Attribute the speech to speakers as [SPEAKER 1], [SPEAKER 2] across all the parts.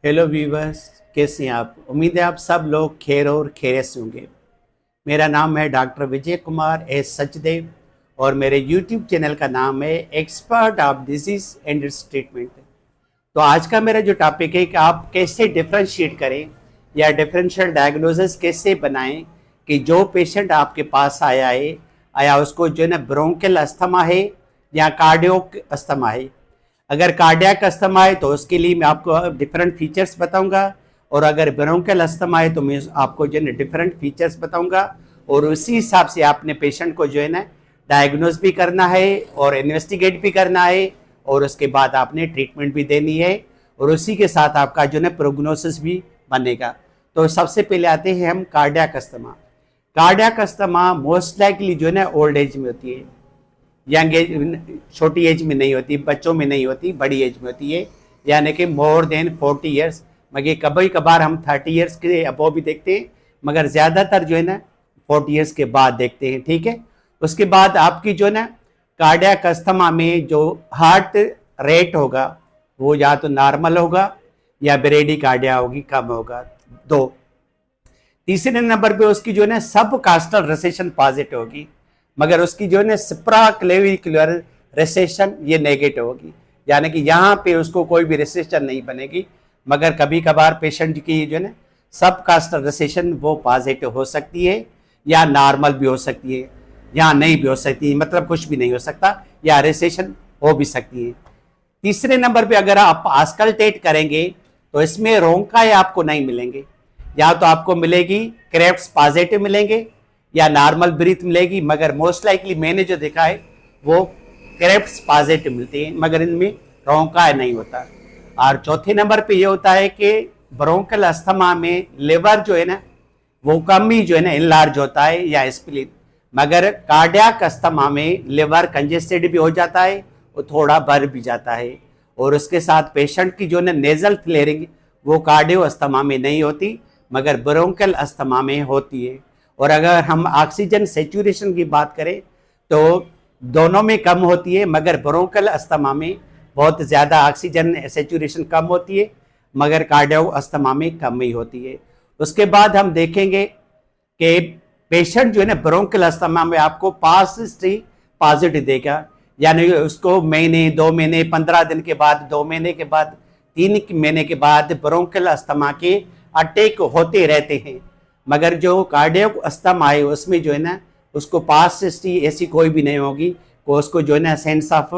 [SPEAKER 1] Hello viewers, कैसे हैं आप? उम्मीद है आप सब लोग खैर और खैरियत से होंगे। मेरा नाम है डॉक्टर विजय कुमार एस सचदेव और मेरे यूट्यूब चैनल का नाम है expert of disease and it's treatment. तो आज का मेरा जो टॉपिक है कि आप कैसे डिफ्रेंशिएट करें या डिफरेंशियल डायग्नोसिस कैसे बनाएं कि जो पेशेंट आपके पास आया उसको जो है ना ब्रोंकियल अस्थमा है या कार्डियो अस्थमा है। अगर कार्डियक अस्थमा है तो उसके लिए मैं आपको डिफरेंट फीचर्स बताऊंगा, और अगर ब्रोंकियल अस्थमा है तो मैं आपको जो है डिफरेंट फीचर्स बताऊंगा, और उसी हिसाब से आपने पेशेंट को जो है ना डायग्नोज भी करना है और इन्वेस्टिगेट भी करना है, और उसके बाद आपने ट्रीटमेंट भी देनी है, और उसी के साथ आपका जो है प्रोग्नोसिस भी बनेगा। तो सबसे पहले आते हैं हम cardiac asthma. Cardiac asthma most likely जो है ना ओल्ड एज में होती है, यंग एज, छोटी एज में नहीं होती, बच्चों में नहीं होती, बड़ी एज में होती है, यानी कि मोर देन 40 ईयर्स। मगर कभी कभार हम 30 ईयर्स के अबव भी देखते हैं, मगर ज़्यादातर जो है ना 40 ईयर्स के बाद देखते हैं। ठीक है। उसके बाद आपकी जो है ना कार्डियक अस्थमा में जो हार्ट रेट होगा वो या तो नॉर्मल होगा या ब्रेडी कार्डिया होगी, कम होगा। दो, तीसरे नंबर पे उसकी जो है ना सब कास्टल रिसेशन पॉजिटिव होगी, मगर उसकी जो है ना सुप्रा क्लेविकुलर रिसेशन ये नेगेटिव होगी, यानी कि यहाँ पे उसको कोई भी रिसेशन नहीं बनेगी। मगर कभी कभार पेशेंट की जो है ना सब कास्टल रिसेशन वो पॉजिटिव हो सकती है, या नॉर्मल भी हो सकती है, या नहीं भी हो सकती है, मतलब कुछ भी नहीं हो सकता, या रिसेशन हो भी सकती है। तीसरे नंबर पे अगर आप आस्कल्टेट करेंगे तो इसमें रोंकाई आपको नहीं मिलेंगे, या तो आपको मिलेगी क्रेफ्ट्स पॉजिटिव मिलेंगे या नॉर्मल ब्रीथ मिलेगी, मगर मोस्ट लाइकली मैंने जो देखा है वो क्रेफ्ट्स पॉजिटिव मिलती हैं, मगर इनमें रोंकाई नहीं होता। और चौथे नंबर पे ये होता है कि ब्रोंकल अस्थमा में लिवर जो है ना वो कम ही जो है ना इनलार्ज होता है या स्प्लीन, मगर कार्डियक अस्थमा में लिवर कंजेस्टेड भी हो जाता है और थोड़ा भर भी जाता है, और उसके साथ पेशेंट की जो है नेजल फ्लेयरिंग वो कार्डियो अस्थमा में नहीं होती, मगर ब्रोंकल अस्थमा में होती है। और अगर हम ऑक्सीजन सेचुरेशन की बात करें तो दोनों में कम होती है, मगर ब्रोंकल अस्थमा में बहुत ज़्यादा ऑक्सीजन सेचुरेशन कम होती है, मगर कार्डियो अस्थमा में कम ही होती है। उसके बाद हम देखेंगे कि पेशेंट जो है ना ब्रोंकल अस्थमा में आपको पास्ट हिस्ट्री पॉजिटिव देगा, यानी उसको महीने, 2 महीने, 15 दिन के बाद, 2 महीने के बाद, 3 महीने के बाद ब्रोंकल अस्थमा के अटैक होते रहते हैं। मगर जो कार्डियक अस्थमा है उसमें जो है ना उसको पास्ट हिस्ट्री ऐसी कोई भी नहीं होगी, को उसको जो है ना सेंस ऑफ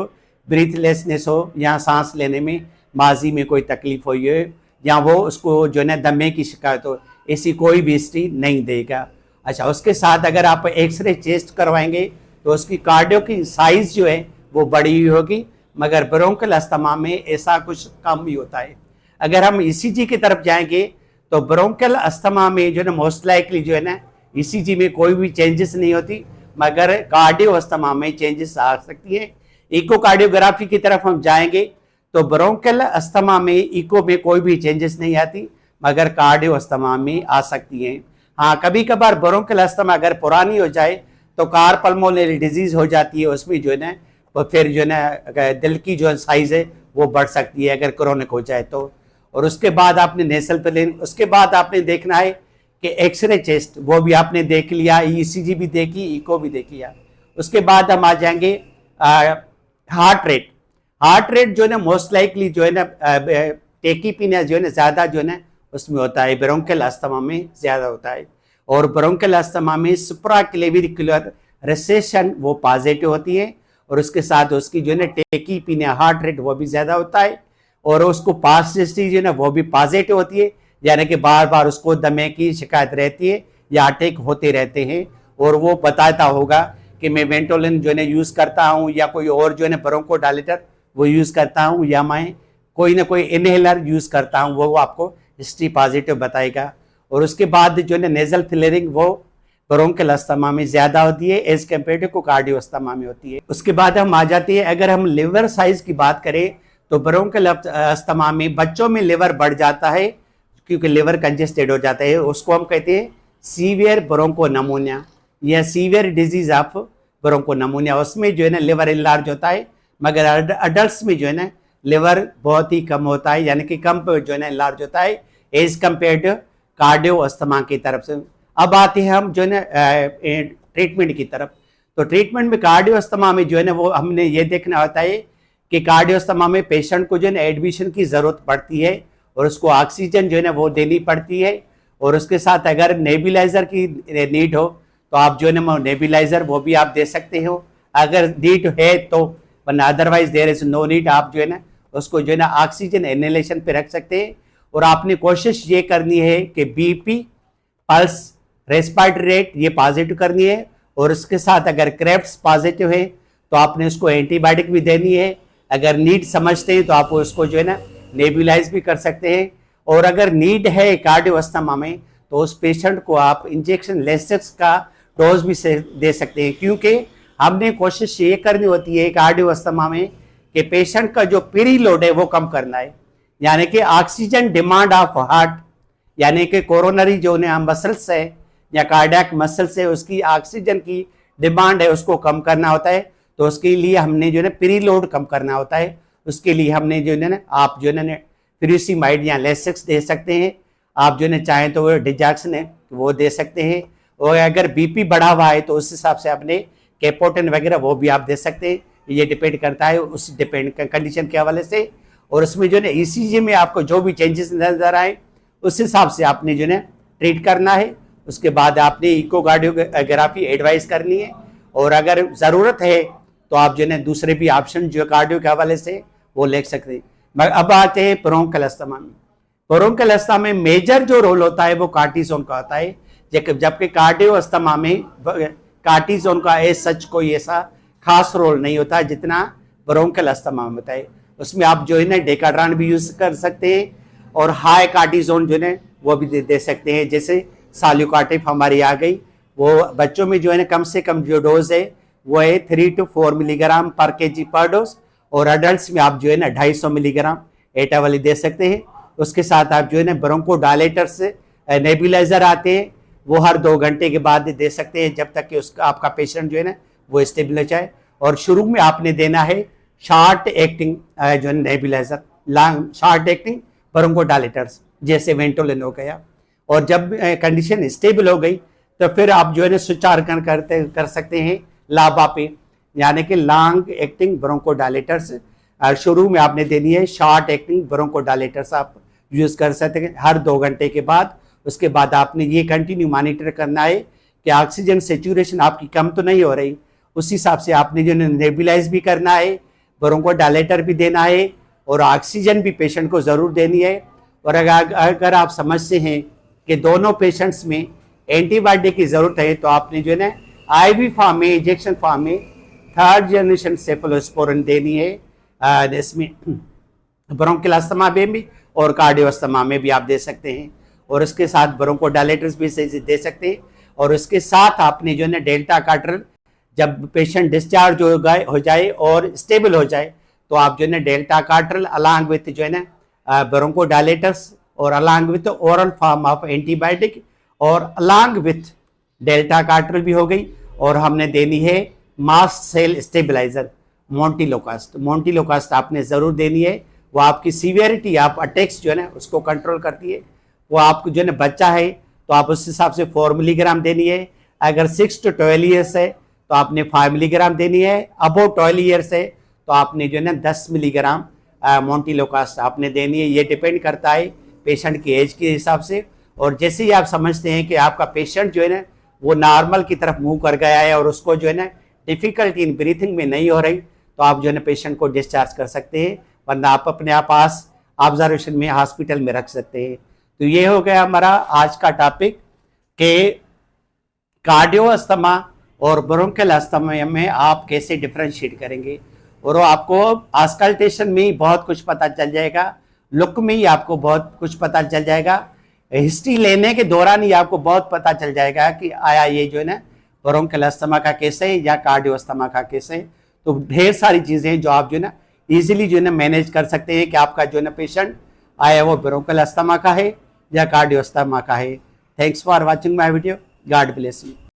[SPEAKER 1] ब्रीथलेसनेस हो या सांस लेने में माजी में कोई तकलीफ हुई है, या वो उसको जो है ना दमे की शिकायत हो, ऐसी कोई भी हिस्ट्री नहीं देगा। अच्छा, उसके साथ अगर आप एक्सरे चेस्ट करवाएंगे तो उसकी कार्डियो की साइज जो है वो बड़ी हुई होगी, मगर ब्रोंकल अस्थमा में ऐसा कुछ कम ही होता है। अगर हम ईसीजी की तरफ जाएंगे तो ब्रोंकल अस्थमा में जो है ना मोस्ट लाइकली जो है ना ईसीजी में कोई भी चेंजेस नहीं होती, मगर कार्डियो अस्थमा में चेंजेस आ सकती है। इकोकार्डियोग्राफी की तरफ हम जाएंगे तो ब्रोंकल अस्थमा में इको में कोई भी चेंजेस नहीं आती, मगर कार्डियो अस्थमा में आ सकती हैं। हाँ, कभी कभार ब्रोंकल अस्थमा अगर पुरानी हो जाए तो कार्पल्मोनरी डिजीज हो जाती है, उसमें जो है ना वो फिर जो है ना दिल की जो साइज है वो बढ़ सकती है अगर क्रोनिक हो जाए तो। और उसके बाद आपने नेसल प्लेन, उसके बाद आपने देखना है कि एक्सरे चेस्ट, वो भी आपने देख लिया, ईसीजी भी देखी, इको भी देख लिया। उसके बाद हम आ जाएंगे हार्ट रेट। हार्ट रेट जो है ना मोस्ट लाइकली जो है ना टेकीपीनिया जो है ना ज़्यादा जो है ना उसमें होता है, ब्रोंकल अस्थमा में ज़्यादा होता है, और ब्रोंकल अस्थमा में सुप्राक्लेविकुलर रिसेशन वो पॉजिटिव होती है, और उसके साथ उसकी जो है ना टेकीपीनिया हार्ट रेट वो भी ज़्यादा होता है, और उसको पास्ट हिस्ट्री जो है ना वो भी पॉजिटिव होती है, यानी कि बार बार उसको दमे की शिकायत रहती है या अटैक होते रहते हैं, और वो बताता होगा कि मैं वेंटोलिन जो है ना यूज़ करता हूँ, या कोई और जो है ना ब्रोंकोडायलेटर वो यूज़ करता हूँ, या मैं कोई ना कोई इनहेलर यूज़ करता हूँ, वो आपको हिस्ट्री पॉजिटिव बताएगा। और उसके बाद जो है ना नेजल फ्लेयरिंग वो ब्रोंकल अस्थमा में ज़्यादा होती है as compare to cardio asthma में होती है। उसके बाद हम आ जाती है, अगर हम लिवर साइज की बात करें तो ब्रोंकल अस्थमा में बच्चों में लिवर बढ़ जाता है क्योंकि लिवर कंजेस्टेड हो जाता है, उसको हम कहते हैं सीवियर ब्रोंको नमोनिया या severe disease of broncho pneumonia. उसमें जो है ना लिवर इनलार्ज होता है, मगर अडल्ट में जो है ना लिवर बहुत ही कम होता है, यानी कि कम जो है ना लार्ज होता है as compare to cardio asthma की तरफ से। अब आते हैं हम जो है ना ट्रीटमेंट की तरफ। तो ट्रीटमेंट में कार्डियो अस्थमा में जो है ना वो हमने ये देखना होता है कि कार्डियो अस्थमा में पेशेंट को जो है ना एडमिशन की ज़रूरत पड़ती है और उसको ऑक्सीजन जो है ना वो देनी पड़ती है, और उसके साथ अगर नेबुलाइजर की नीड हो तो आप जो है ना नेबुलाइजर वो भी आप दे सकते हो अगर नीड है तो, वरना otherwise there is no need. आप जो है ना उसको जो है ना ऑक्सीजन इनहेलेशन पे रख सकते हैं। और आपने कोशिश ये करनी है कि बीपी, पल्स, रेस्पिरेटरी रेट ये पॉजिटिव करनी है, और उसके साथ अगर क्रेफ्ट्स पॉजिटिव है तो आपने उसको एंटीबायोटिक भी देनी है। अगर नीड समझते हैं तो आप उसको जो है ना नेबुलाइज भी कर सकते हैं। और अगर नीड है कार्डियो अस्थमा में तो उस पेशेंट को आप इंजेक्शन लेसेक्स का डोज भी दे सकते हैं, क्योंकि हमने कोशिश ये करनी होती है कार्डियो अस्थमा में कि पेशेंट का जो पीरी लोड है वो कम करना है, यानी कि ऑक्सीजन डिमांड ऑफ हार्ट, यानी कि कोरोनरी जो मसल्स है या कार्डियक मसल्स है उसकी ऑक्सीजन की डिमांड है उसको कम करना होता है। तो उसके लिए हमने जो है पीरी लोड कम करना होता है। उसके लिए हमने जो है ना आप जो है ना फ्यूरिसिमाइड या लेसेक्स दे सकते हैं। आप जो है ना चाहें तो वो डिजैक्सन है वो दे सकते हैं, और अगर बीपी बढ़ा हुआ है तो उस हिसाब से अपने कैपोटेन वगैरह वो भी आप दे सकते हैं। ये डिपेंड करता है उस डिपेंड कंडीशन के हवाले से। और उसमें जो है ना ईसीजी में आपको जो भी चेंजेस नजर आए उस हिसाब से आपने जो है ट्रीट करना है। उसके बाद आपने इकोकार्डियोग्राफी एडवाइस करनी है, और अगर ज़रूरत है तो आप जो है दूसरे भी ऑप्शन जो कार्डियो के हवाले से वो ले सकते हैं। अब आते हैं ब्रोंकियल अस्थमा में। ब्रोंकियल अस्थमा में मेजर जो रोल होता है वो कार्टिसोन का होता है, जबकि कार्डियो अस्थमा में कार्टिसोन का सच कोई ऐसा खास रोल नहीं होता जितना ब्रोंकियल अस्थमा में होता है। उसमें आप जो है ना डेकाड्रान भी यूज कर सकते हैं, और हाई कार्टिसोन जो है वो भी दे सकते हैं। जैसे साल्यूकाटिव हमारी आ गई, वो बच्चों में जो है ना कम से कम जो डोज है वो है 3 to 4 मिलीग्राम पर केजी पर डोज, और अडल्ट में आप जो है ना 250 मिलीग्राम एटा वाली दे सकते हैं। उसके साथ आप जो है ना ब्रोंको डायलेटर्स नेबुलाइजर आते हैं वो हर 2 घंटे के बाद दे सकते हैं, जब तक कि उसका आपका पेशेंट जो है ना वो स्टेबल हो जाए। और शुरू में आपने देना है शॉर्ट एक्टिंग जो है nebuliser, long short acting bronchodilators जैसे वेंटोलिन हो गया। और जब कंडीशन स्टेबल हो गई तो फिर आप जो है ना स्विच ऑन कर सकते हैं लाभा पे, यानी कि लॉन्ग एक्टिंग ब्रोंको डायलेटर्स। शुरू में आपने देनी है शॉर्ट एक्टिंग ब्रोंको डायलेटर्स, आप यूज कर सकते हैं हर 2 घंटे के बाद। उसके बाद आपने ये कंटिन्यू मॉनिटर करना है कि ऑक्सीजन सेचुरेशन आपकी कम तो नहीं हो रही। उस हिसाब से आपने जो नेबुलाइज भी करना है, ब्रोंको डायलेटर भी देना है, और ऑक्सीजन भी पेशेंट को ज़रूर देनी है। और अगर आप समझते हैं कि दोनों पेशेंट्स में एंटीबायोटिक की ज़रूरत है तो आपने जो है ना आईवी फॉर्म में, इंजेक्शन फॉर्म में 3rd जनरेशन सेफलोस्पोरिन देनी है। इसमें ब्रोंकियल अस्थमा में भी और कार्डियो अस्थमा में भी आप दे सकते हैं, और उसके साथ ब्रोंको डायलेटर्स भी दे सकते हैं। और उसके साथ आपने जो है ना डेल्टा कार्टर, जब पेशेंट डिस्चार्ज हो जाए और स्टेबल हो जाए तो आप जो है ना डेल्टा कार्टर अलॉन्ग विथ जो है ना ब्रोंको डायलेटर्स और along with oral form of antibiotic और अलॉन्ग विथ डेल्टा कार्टर भी हो गई। और हमने देनी है मास्ट सेल स्टेबलाइजर मोंटिलोकास्ट आपने ज़रूर देनी है। वो आपकी सीवियरिटी, आप अटैक्स जो है ना उसको कंट्रोल करती है। वो आपको जो है ना बच्चा है तो आप उस हिसाब से 4 मिलीग्राम देनी है। अगर 6 to 12 ईयर्स है तो आपने 5 मिलीग्राम देनी है। अबो 12 ईयर्स है तो आपने जो है ना 10 मिलीग्राम मोंटिलोकास्ट आपने देनी है। ये डिपेंड करता है पेशेंट की एज के हिसाब से। और जैसे ही आप समझते हैं कि आपका पेशेंट जो है ना वो नॉर्मल की तरफ मूव कर गया है और उसको जो है ना डिफिकल्टी इन ब्रीथिंग में नहीं हो रही, तो आप जो है ना पेशेंट को डिस्चार्ज कर सकते हैं, वरना आप अपने पास ऑब्जर्वेशन में हॉस्पिटल में रख सकते हैं। तो ये हो गया हमारा आज का टॉपिक कि कार्डियो अस्थमा और ब्रोंकियल अस्थमा में आप कैसे डिफरेंशिएट करेंगे। और वो आपको ऑस्कल्टेशन में ही बहुत कुछ पता चल जाएगा, लुक में ही आपको बहुत कुछ पता चल जाएगा, हिस्ट्री लेने के दौरान ही आपको बहुत पता चल जाएगा कि आया ये जो है ना ब्रोंकियल अस्थमा का केस है या कार्डियो अस्थमा का केस है। तो ढेर सारी चीज़ें जो आप जो है ना इजीली जो है ना मैनेज कर सकते हैं कि आपका जो है ना पेशेंट आया वो ब्रोंकियल अस्थमा का है या कार्डियो अस्थमा का है। Thanks for watching my video. God bless you.